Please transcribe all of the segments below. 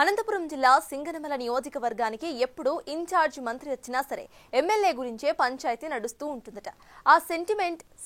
అనంతపురం జిల్లా సింగనమల నియోజకవర్గానికి ఎప్పుడు ఇన్ఛార్జ్ మంత్రి వచ్చినా సరే ఎమ్మెల్యే గురించే పంచాయతీ నడుస్తూ ఉంటుందట. ఆ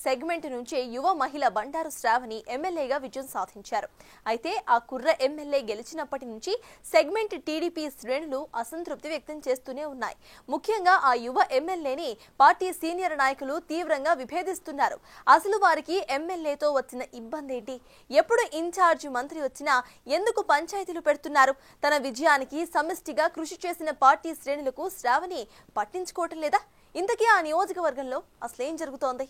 సెగ్మెంట్ నుంచి యువ మహిళ బండారు శ్రావణి ఎమ్మెల్యేగా విజయం సాధించారు. అయితే ఆ కుర్ర ఎమ్మెల్యే గెలిచినప్పటి నుంచి సెగ్మెంట్ టీడీపీ శ్రేణులు అసంతృప్తి వ్యక్తం చేస్తూనే ఉన్నాయి. ముఖ్యంగా ఆ యువ ఎమ్మెల్యేని పార్టీ సీనియర్ నాయకులు తీవ్రంగా విభేదిస్తున్నారు. అసలు వారికి ఎమ్మెల్యేతో వచ్చిన ఇబ్బంది ఏంటి? ఎప్పుడు ఇన్ఛార్జ్ మంత్రి వచ్చినా ఎందుకు పంచాయతీలు పెడుతున్నారు? తన విజయానికి సమిష్టిగా కృషి చేసిన పార్టీ శ్రేణులకు శ్రావణి పట్టించుకోవటం లేదా? ఇంతకీ ఆ నియోజకవర్గంలో అసలేం జరుగుతోంది?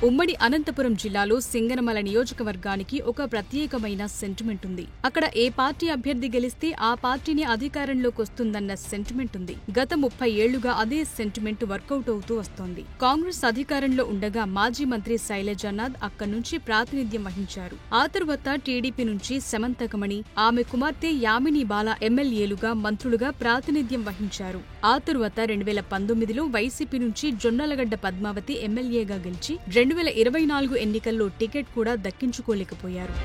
ఉమ్మడి అనంతపురం జిల్లాలో సింగనమల నియోజకవర్గానికి ఒక ప్రత్యేకమైన సెంటిమెంట్ ఉంది. అక్కడ ఏ పార్టీ అభ్యర్థి గెలిస్తే ఆ పార్టీని అధికారంలోకి వస్తుందన్న సెంటిమెంట్ ఉంది. గత 30 ఏళ్లుగా అదే సెంటిమెంట్ వర్కౌట్ అవుతూ వస్తోంది. కాంగ్రెస్ అధికారంలో ఉండగా మాజీ మంత్రి శైలజానాథ్ అక్కడి నుంచి ప్రాతినిధ్యం వహించారు. ఆ తరువాత టీడీపీ నుంచి సమంతకమణి, ఆమె కుమార్తె యామిని బాల ఎమ్మెల్యేలుగా మంత్రులుగా ప్రాతినిధ్యం వహించారు. ఆ తరువాత 2019లో వైసీపీ నుంచి జొన్నలగడ్డ పద్మావతి ఎమ్మెల్యేగా గెలిచి 2024 ఎన్నికల్లో టికెట్ కూడా దక్కించుకోలేకపోయారు.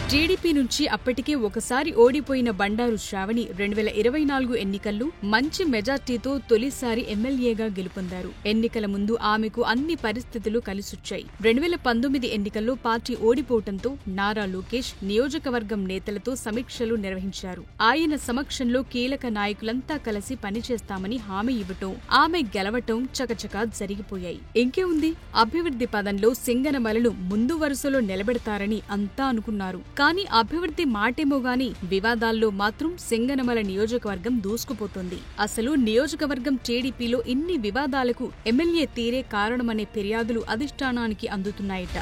టీడీపీ నుంచి అప్పటికే ఒకసారి ఓడిపోయిన బండారు శ్రావణి 2024 ఎన్నికల్లో మంచి మెజార్టీతో తొలిసారి ఎమ్మెల్యేగా గెలుపొందారు. ఎన్నికల ముందు ఆమెకు అన్ని పరిస్థితులు కలిసొచ్చాయి. 2019 ఎన్నికల్లో పార్టీ ఓడిపోవడంతో నారా లోకేష్ నియోజకవర్గం నేతలతో సమీక్షలు నిర్వహించారు. ఆయన సమక్షంలో కీలక నాయకులంతా కలిసి పనిచేస్తామని హామీ ఇవ్వటం, ఆమె గెలవటం చకచకా జరిగిపోయాయి. ఇంకే ఉంది, అభివృద్ధి పదంలో సింగనమలను ముందు వరుసలో నిలబెడతారని అంతా అనుకున్నారు. కానీ అభివృద్ధి మాటేమో గాని వివాదాల్లో మాత్రం సింగనమల నియోజకవర్గం దూసుకుపోతుంది. అసలు నియోజకవర్గం టీడీపీలో ఇన్ని వివాదాలకు ఎమ్మెల్యే తీరే కారణమనే ఫిర్యాదులు అధిష్టానానికి అందుతున్నాయట.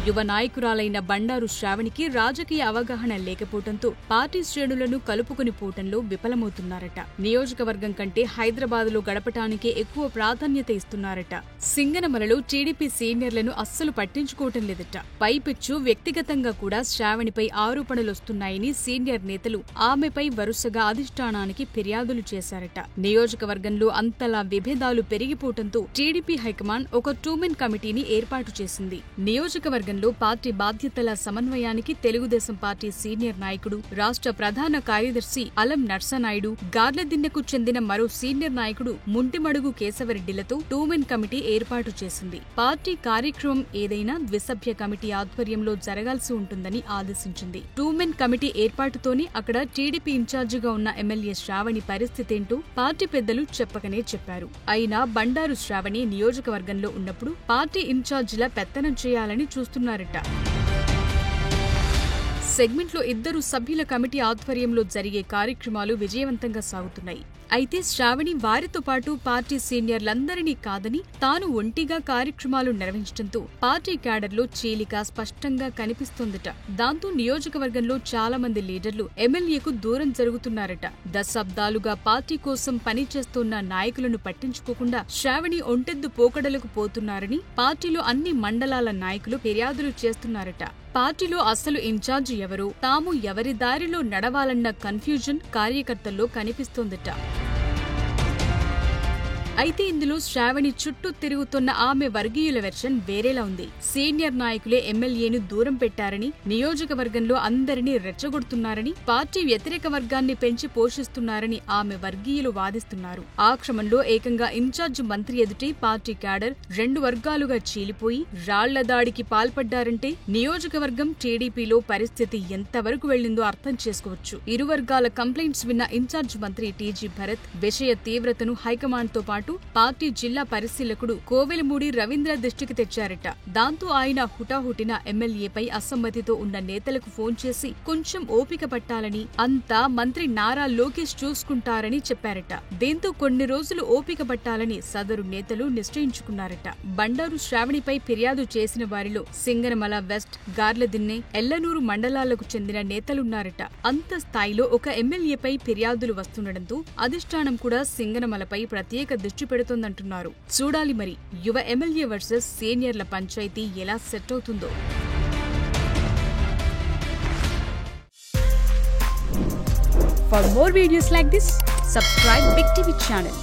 యువ నాయకురాలైన బండారు శ్రావణికి రాజకీయ అవగాహన లేకపోవడంతో పార్టీ శ్రేణులను కలుపుకుని పోవటంలో విఫలమవుతున్నారట. నియోజకవర్గం కంటే హైదరాబాద్లో గడపటానికే ఎక్కువ ప్రాధాన్యత ఇస్తున్నారట. సింగనమలలో టీడీపీ సీనియర్లను అస్సలు పట్టించుకోవటం లేదట. పైపెచ్చు వ్యక్తిగతంగా కూడా శ్రావణిపై ఆరోపణలొస్తున్నాయని సీనియర్ నేతలు ఆమెపై వరుసగా అధిష్టానానికి ఫిర్యాదులు చేశారట. నియోజకవర్గంలో అంతలా విభేదాలు పెరిగిపోవటంతో టీడీపీ హైకమాండ్ ఒక 2-మెన్ కమిటీని ఏర్పాటు చేసింది. నియోజకవర్గం పార్టీ బాధ్యతల సమన్వయానికి తెలుగుదేశం పార్టీ సీనియర్ నాయకుడు, రాష్ట్ర ప్రధాన కార్యదర్శి అలం నర్సనాయుడు, గార్లదిన్నెకు చెందిన మరో సీనియర్ నాయకుడు ముంటిమడుగు కేశవరెడ్డిలతో 2-మెన్ కమిటీ ఏర్పాటు చేసింది. పార్టీ కార్యక్రమం ఏదైనా ద్విసభ్య కమిటీ ఆధ్వర్యంలో జరగాల్సి ఉంటుందని ఆదేశించింది. 2-మెన్ కమిటీ ఏర్పాటుతోనే అక్కడ టీడీపీ ఇన్ఛార్జిగా ఉన్న ఎమ్మెల్యే శ్రావణి పరిస్థితేంటో పార్టీ పెద్దలు చెప్పకనే చెప్పారు. అయినా బండారు శ్రావణి నియోజకవర్గంలో ఉన్నప్పుడు పార్టీ ఇన్ఛార్జిలా పెత్తనం చేయాలని చూస్తున్నారు. సెగ్మెంట్లో 2 సభ్యుల కమిటీ ఆధ్వర్యంలో జరిగే కార్యక్రమాలు విజయవంతంగా సాగుతున్నాయి. అయితే శ్రావణి వారితో పాటు పార్టీ సీనియర్లందరినీ కాదని తాను ఒంటిగా కార్యక్రమాలు నిర్వహించడంతో పార్టీ క్యాడర్లో చీలిక స్పష్టంగా కనిపిస్తోందట. దాంతో నియోజకవర్గంలో చాలా మంది లీడర్లు ఎమ్మెల్యేకు దూరం జరుగుతున్నారట. దశాబ్దాలుగా పార్టీ కోసం పనిచేస్తున్న నాయకులను పట్టించుకోకుండా శ్రావణి ఒంటెద్దు పోకడలకు పోతున్నారని పార్టీలో అన్ని మండలాల నాయకులు ఫిర్యాదులు చేస్తున్నారట. పార్టీలో అసలు ఇన్ఛార్జి ఎవరో, తాము ఎవరి దారిలో నడవాలన్న కన్ఫ్యూజన్ కార్యకర్తల్లో కనిపిస్తోందట. అయితే ఇందులో శ్రావణి చుట్టూ తిరుగుతున్న ఆమె వర్గీయుల వెర్షన్ వేరేలా ఉంది. సీనియర్ నాయకులే ఎమ్మెల్యేను దూరం పెట్టారని, నియోజకవర్గంలో అందరినీ రెచ్చగొడుతున్నారని, పార్టీ వ్యతిరేక వర్గాన్ని పెంచి పోషిస్తున్నారని ఆమె వర్గీయులు వాదిస్తున్నారు. ఆ క్రమంలో ఏకంగా ఇన్ఛార్జ్ మంత్రి ఎదుటే పార్టీ క్యాడర్ 2 వర్గాలుగా చీలిపోయి రాళ్ల దాడికి పాల్పడ్డారంటే నియోజకవర్గం టీడీపీలో పరిస్థితి ఎంతవరకు వెళ్లిందో అర్థం చేసుకోవచ్చు. ఇరు వర్గాల కంప్లైంట్స్ విన్న ఇన్ఛార్జ్ మంత్రి టీజీ భరత్ విషయ తీవ్రతను హైకమాండ్ తో పాటు పార్టీ జిల్లా పరిశీలకుడు కోవెలమూడి రవీంద్ర దృష్టికి తెచ్చారట. దాంతో ఆయన హుటాహుటిన ఎమ్మెల్యేపై అసమ్మతితో ఉన్న నేతలకు ఫోన్ చేసి కొంచెం ఓపిక పట్టాలని, అంతా మంత్రి నారా లోకేష్ చూసుకుంటారని చెప్పారట. దీంతో కొన్ని రోజులు ఓపిక పట్టాలని సదరు నేతలు నిశ్చయించుకున్నారట. బండారు శ్రావణిపై ఫిర్యాదు చేసిన వారిలో సింగనమల వెస్ట్, గార్లదిన్నె, ఎల్లనూరు మండలాలకు చెందిన నేతలున్నారట. అంత స్థాయిలో ఒక ఎమ్మెల్యేపై ఫిర్యాదులు వస్తుండటంతో అధిష్టానం కూడా సింగనమలపై ప్రత్యేక దృష్టి పెడుతోందంటున్నారు. చూడాలి మరి యువ ఎమ్మెల్యే వర్సెస్ సీనియర్ల పంచాయతీ ఎలా సెట్ అవుతుందో. For more videos like this, subscribe Big TV channel.